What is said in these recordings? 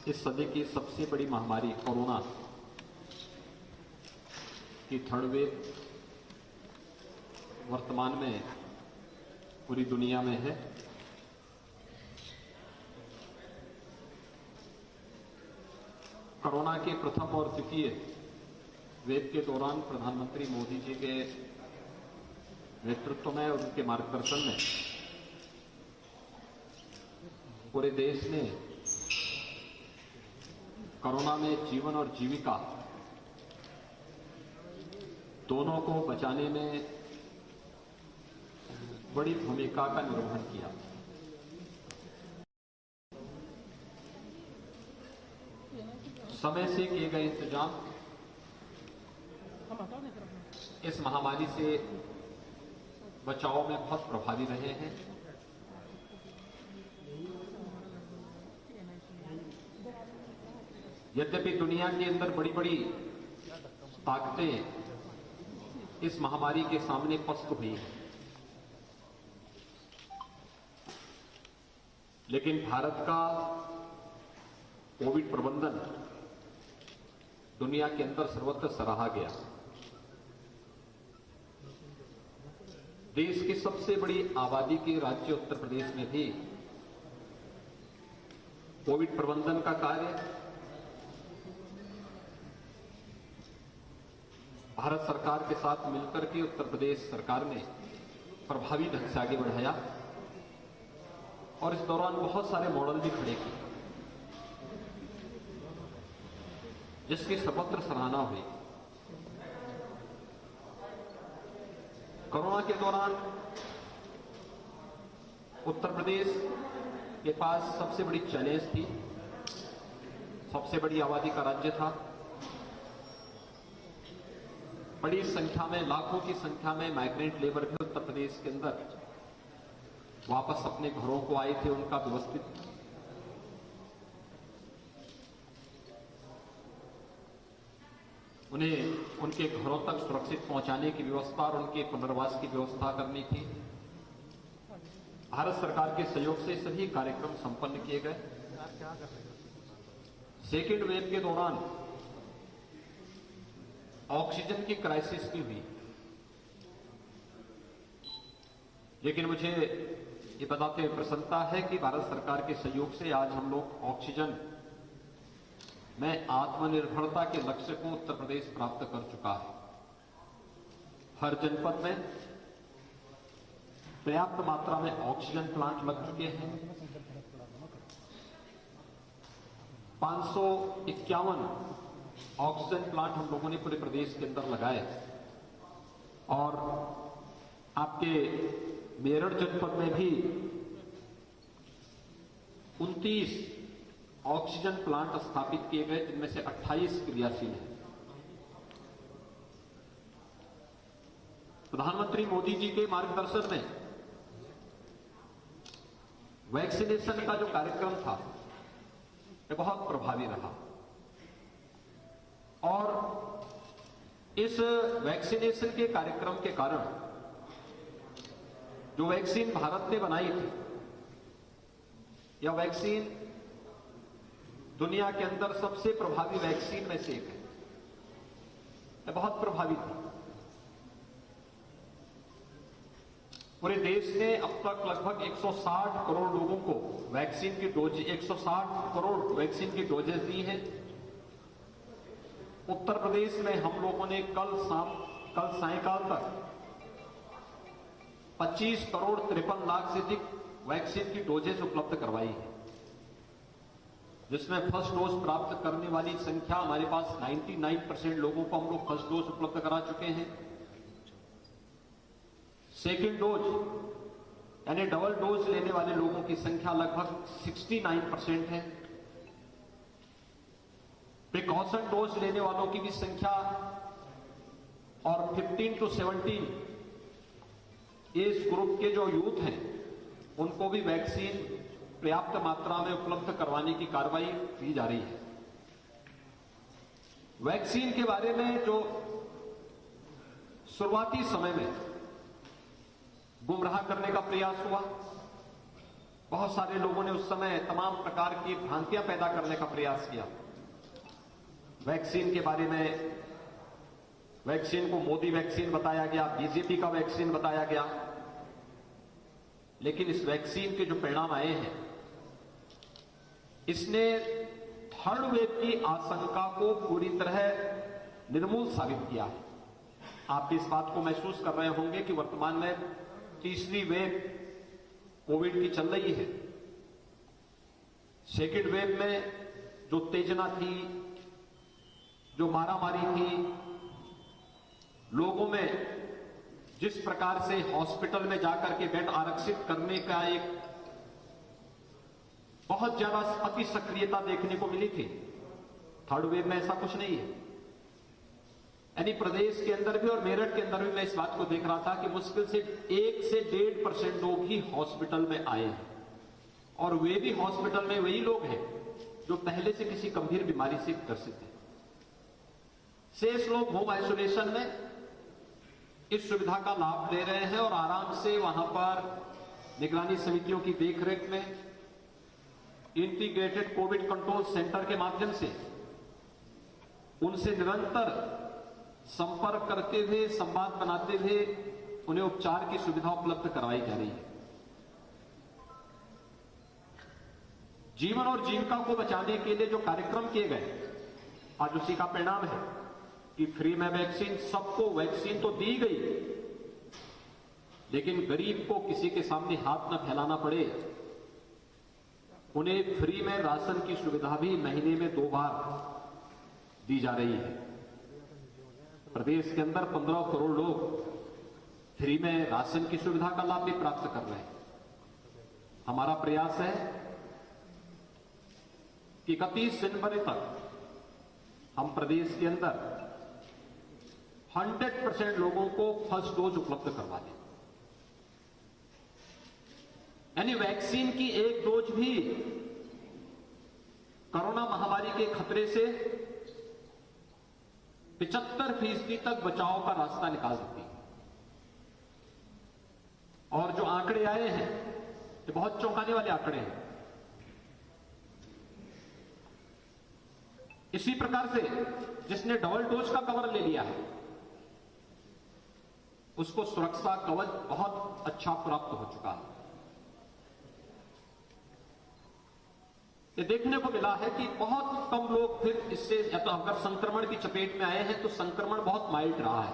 इस सदी की सबसे बड़ी महामारी कोरोना की थर्ड वेव वर्तमान में पूरी दुनिया में है। कोरोना के प्रथम और द्वितीय वेव के दौरान प्रधानमंत्री मोदी जी के नेतृत्व में और उनके मार्गदर्शन में पूरे देश ने कोरोना में जीवन और जीविका दोनों को बचाने में बड़ी भूमिका का निर्वहन किया। समय से किए गए इंतजाम इस महामारी से बचाव में बहुत प्रभावी रहे हैं। यद्यपि दुनिया के अंदर बड़ी बड़ी ताकतें इस महामारी के सामने पस्त हुई हैं, लेकिन भारत का कोविड प्रबंधन दुनिया के अंदर सर्वत्र सराहा गया। देश की सबसे बड़ी आबादी के राज्य उत्तर प्रदेश में भी कोविड प्रबंधन का कार्य भारत सरकार के साथ मिलकर के उत्तर प्रदेश सरकार ने प्रभावी ढंग से आगे बढ़ाया और इस दौरान बहुत सारे मॉडल भी खड़े किए, जिसकी सर्वत्र सराहना हुई। कोरोना के दौरान उत्तर प्रदेश के पास सबसे बड़ी चैलेंज थी, सबसे बड़ी आबादी का राज्य था। बड़ी संख्या में, लाखों की संख्या में माइग्रेंट लेबर भी उत्तर प्रदेश के अंदर वापस अपने घरों को आए थे। उनका व्यवस्थित उन्हें उनके घरों तक सुरक्षित पहुंचाने की व्यवस्था और उनके पुनर्वास की व्यवस्था करनी थी। भारत सरकार के सहयोग से सभी कार्यक्रम संपन्न किए गए। सेकेंड वेव के दौरान ऑक्सीजन की क्राइसिस भी हुई, लेकिन मुझे ये बताते हुए प्रसन्नता है कि भारत सरकार के सहयोग से आज हम लोग ऑक्सीजन में आत्मनिर्भरता के लक्ष्य को उत्तर प्रदेश प्राप्त कर चुका है। हर जनपद में पर्याप्त मात्रा में ऑक्सीजन प्लांट लग चुके हैं। 551 ऑक्सीजन प्लांट हम लोगों ने पूरे प्रदेश के अंदर लगाए और आपके मेरठ जनपद में भी 29 ऑक्सीजन प्लांट स्थापित किए गए, जिनमें से 28 क्रियाशील हैं। प्रधानमंत्री मोदी जी के मार्गदर्शन में वैक्सीनेशन का जो कार्यक्रम था ये बहुत प्रभावी रहा और इस वैक्सीनेशन के कार्यक्रम के कारण जो वैक्सीन भारत ने बनाई थी, यह वैक्सीन दुनिया के अंदर सबसे प्रभावी वैक्सीन में से एक है। यह बहुत प्रभावी थी। पूरे देश ने अब तक लगभग 160 करोड़ लोगों को वैक्सीन की डोज 160 करोड़ वैक्सीन की डोजेज दी हैं। उत्तर प्रदेश में हम लोगों ने कल सायंकाल तक 25 करोड़ 53 लाख से अधिक वैक्सीन की डोजेज उपलब्ध करवाई है, जिसमें फर्स्ट डोज प्राप्त करने वाली संख्या हमारे पास 99% लोगों को हम लोग फर्स्ट डोज उपलब्ध करा चुके हैं। सेकेंड डोज यानी डबल डोज लेने वाले लोगों की संख्या लगभग 69% है। प्रिकॉशन डोज लेने वालों की भी संख्या और 15 to 17 एज ग्रुप के जो यूथ हैं उनको भी वैक्सीन पर्याप्त मात्रा में उपलब्ध करवाने की कार्रवाई की जा रही है। वैक्सीन के बारे में जो शुरुआती समय में गुमराह करने का प्रयास हुआ, बहुत सारे लोगों ने उस समय तमाम प्रकार की भ्रांतियां पैदा करने का प्रयास किया। वैक्सीन के बारे में, वैक्सीन को मोदी वैक्सीन बताया गया, बीजेपी का वैक्सीन बताया गया। लेकिन इस वैक्सीन के जो परिणाम आए हैं, इसने थर्ड वेव की आशंका को पूरी तरह निर्मूल साबित किया है। आप इस बात को महसूस कर रहे होंगे कि वर्तमान में तीसरी वेव कोविड की चल रही है। सेकेंड वेव में जो उत्तेजना थी, जो मारामारी थी, लोगों में जिस प्रकार से हॉस्पिटल में जाकर के बेड आरक्षित करने का एक बहुत ज्यादा अति सक्रियता देखने को मिली थी, थर्ड वेव में ऐसा कुछ नहीं है। यानी प्रदेश के अंदर भी और मेरठ के अंदर भी मैं इस बात को देख रहा था कि मुश्किल से 1 से 1.5% लोग ही हॉस्पिटल में आए हैं, और वे भी हॉस्पिटल में वही लोग हैं जो पहले से किसी गंभीर बीमारी से ग्रसित हैं। शेष लोग होम आइसोलेशन में इस सुविधा का लाभ ले रहे हैं और आराम से वहां पर निगरानी समितियों की देखरेख में इंटीग्रेटेड कोविड कंट्रोल सेंटर के माध्यम से उनसे निरंतर संपर्क करते हुए, संवाद बनाते हुए उन्हें उपचार की सुविधा उपलब्ध करवाई जा रही है। जीवन और जीविका को बचाने के लिए जो कार्यक्रम किए गए, आज उसी का परिणाम है कि फ्री में वैक्सीन, सबको वैक्सीन तो दी गई, लेकिन गरीब को किसी के सामने हाथ न फैलाना पड़े, उन्हें फ्री में राशन की सुविधा भी महीने में 2 बार दी जा रही है। प्रदेश के अंदर 15 करोड़ लोग फ्री में राशन की सुविधा का लाभ भी प्राप्त कर रहे हैं। हमारा प्रयास है कि 31 जनवरी तक हम प्रदेश के अंदर 100% लोगों को फर्स्ट डोज उपलब्ध करवा दें। यानी वैक्सीन की एक डोज भी कोरोना महामारी के खतरे से 75% तक बचाव का रास्ता निकाल सकती है। और जो आंकड़े आए हैं, ये बहुत चौंकाने वाले आंकड़े हैं। इसी प्रकार से जिसने डबल डोज का कवर ले लिया है, उसको सुरक्षा कवच बहुत अच्छा प्राप्त हो चुका है। ये देखने को मिला है कि बहुत कम लोग फिर इससे, या तो अगर संक्रमण की चपेट में आए हैं तो संक्रमण बहुत माइल्ड रहा है।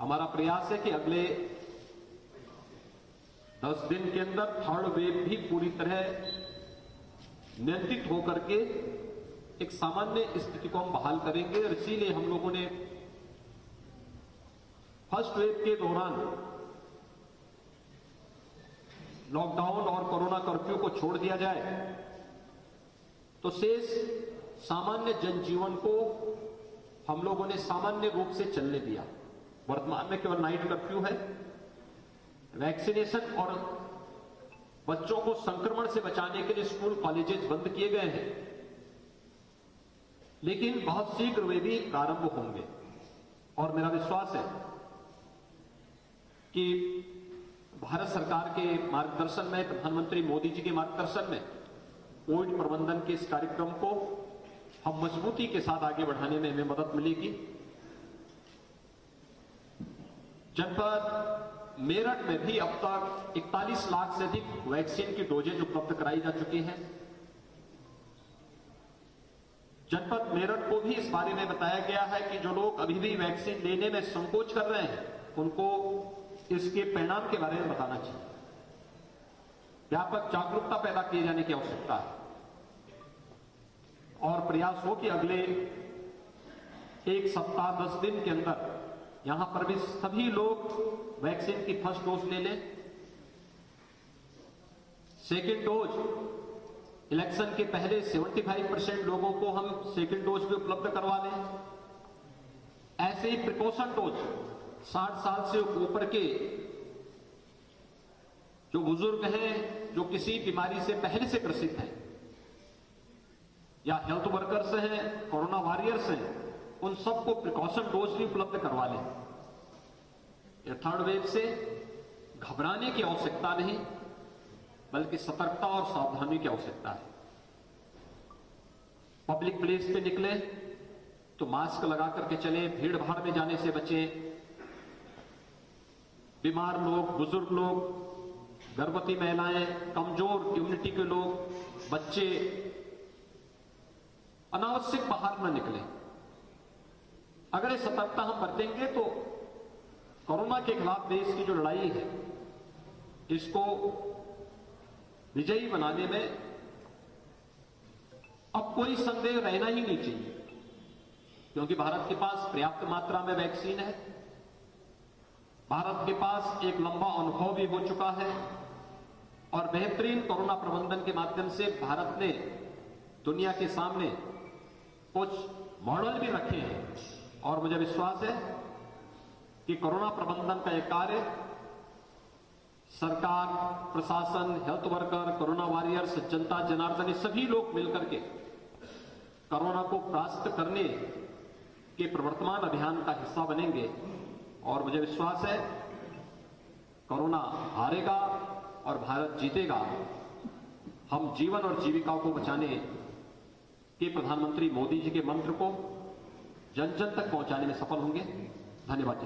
हमारा प्रयास है कि अगले 10 दिन के अंदर थर्ड वेव भी पूरी तरह नियंत्रित होकर के एक सामान्य स्थिति को हम बहाल करेंगे। और इसीलिए हम लोगों ने फर्स्ट वेव के दौरान लॉकडाउन और कोरोना कर्फ्यू को छोड़ दिया जाए तो शेष सामान्य जनजीवन को हम लोगों ने सामान्य रूप से चलने दिया। वर्तमान में केवल नाइट कर्फ्यू है, वैक्सीनेशन और बच्चों को संक्रमण से बचाने के लिए स्कूल कॉलेजेस बंद किए गए हैं, लेकिन बहुत शीघ्र वे भी प्रारंभ होंगे। और मेरा विश्वास है कि भारत सरकार के मार्गदर्शन में, प्रधानमंत्री मोदी जी के मार्गदर्शन में कोविड प्रबंधन के इस कार्यक्रम को हम मजबूती के साथ आगे बढ़ाने में हमें मदद मिलेगी। जनपद मेरठ में भी अब तक 41 लाख से अधिक वैक्सीन की डोजेज उपलब्ध कराई जा चुकी हैं। जनपद मेरठ को भी इस बारे में बताया गया है कि जो लोग अभी भी वैक्सीन लेने में संकोच कर रहे हैं, उनको इसके परिणाम के बारे में बताना चाहिए। व्यापक जागरूकता पैदा किए जाने की आवश्यकता है और प्रयास हो कि अगले 1 सप्ताह 10 दिन के अंदर यहां पर भी सभी लोग वैक्सीन की फर्स्ट डोज ले लें। सेकेंड डोज इलेक्शन के पहले 75% लोगों को हम सेकेंड डोज भी उपलब्ध करवा लें। ऐसे ही प्रिकॉशन डोज 60 साल से ऊपर के जो बुजुर्ग हैं, जो किसी बीमारी से पहले से ग्रसित हैं, या हेल्थ वर्कर्स हैं, कोरोना वॉरियर्स हैं, उन सबको प्रिकॉशन डोज भी उपलब्ध करवा लें। ये थर्ड वेव से घबराने की आवश्यकता नहीं, बल्कि सतर्कता और सावधानी की आवश्यकता है। पब्लिक प्लेस पे निकले तो मास्क लगा करके चलें, भीड़ भाड़ में जाने से बचें। बीमार लोग, बुजुर्ग लोग, गर्भवती महिलाएं, कमजोर इम्यूनिटी के लोग, बच्चे अनावश्यक बाहर न निकले। अगर ये सतर्कता हम बरतेंगे तो कोरोना के खिलाफ देश की जो लड़ाई है इसको विजयी बनाने में अब कोई संदेह रहना ही नहीं चाहिए, क्योंकि भारत के पास पर्याप्त मात्रा में वैक्सीन है। भारत के पास एक लंबा अनुभव भी हो चुका है और बेहतरीन कोरोना प्रबंधन के माध्यम से भारत ने दुनिया के सामने कुछ मॉडल भी रखे हैं और मुझे विश्वास है कि कोरोना प्रबंधन का यह कार्य सरकार, प्रशासन, हेल्थ वर्कर, कोरोना वॉरियर्स, जनता जनार्दन, ये सभी लोग मिलकर के कोरोना को परास्त करने के प्रवर्तमान अभियान का हिस्सा बनेंगे और मुझे विश्वास है कोरोना हारेगा और भारत जीतेगा। हम जीवन और जीविका को बचाने के प्रधानमंत्री मोदी जी के मंत्र को जन जन तक पहुंचाने में सफल होंगे। धन्यवाद।